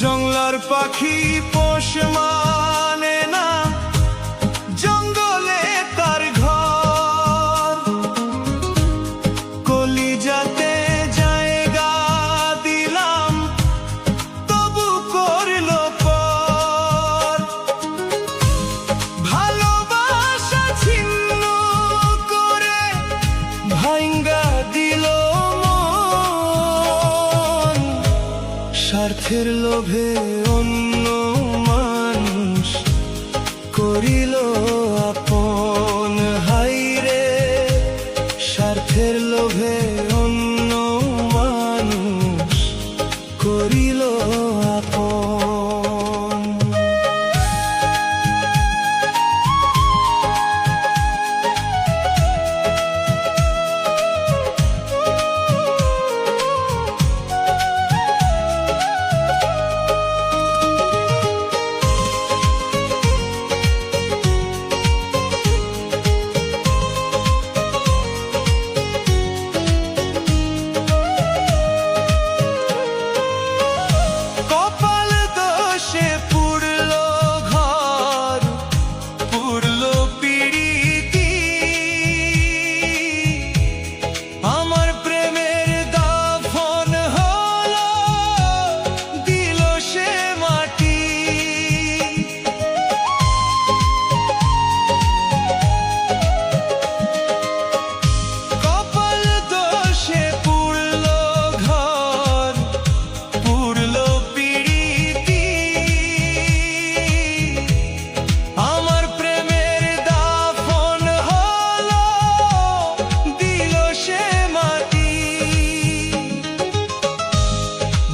জংলার পাখি পোষ মানে না, জঙ্গলে তার ঘর। কলিজাতে জায়গা দিলাম, তবু করলো পর। ভালোবাসা ছিন্ন করে ভাঙ্গা দিল মন। স্বার্থের লোভে অন্য মানুষ করিল আপন। হাইরে স্বার্থের লোভে অন্য মানুষ করিল আপন।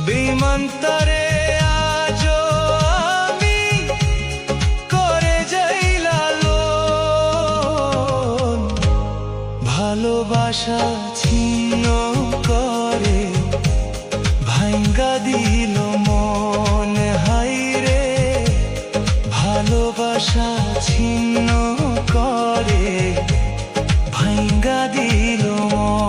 বিমান্তরে আজো আমি করে যাই লালন। ভালোবাসা ছিন্ন করে ভাঙ্গা দিল মন। হাইরে ভালোবাসা ছিন্ন করে ভাঙ্গা দিল মন।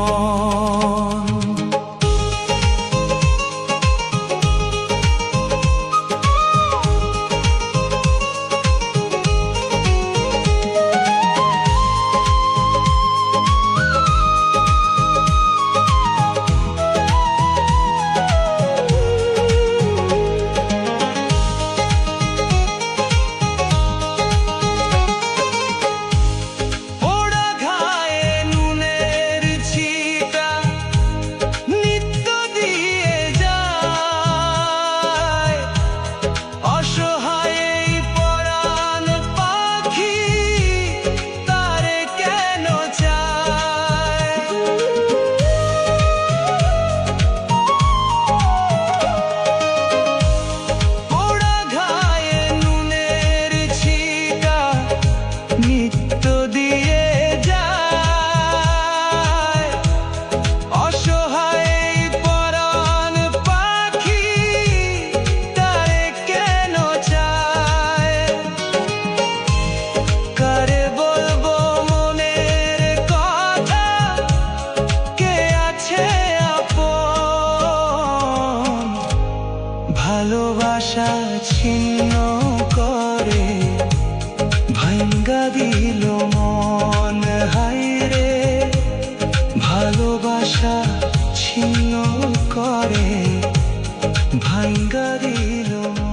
ভালোবাসা ছিন্ন করে ভাঙ্গা দিল মন। হাইরে ভালোবাসা ছিন্ন করে ভাঙ্গা দিল মন।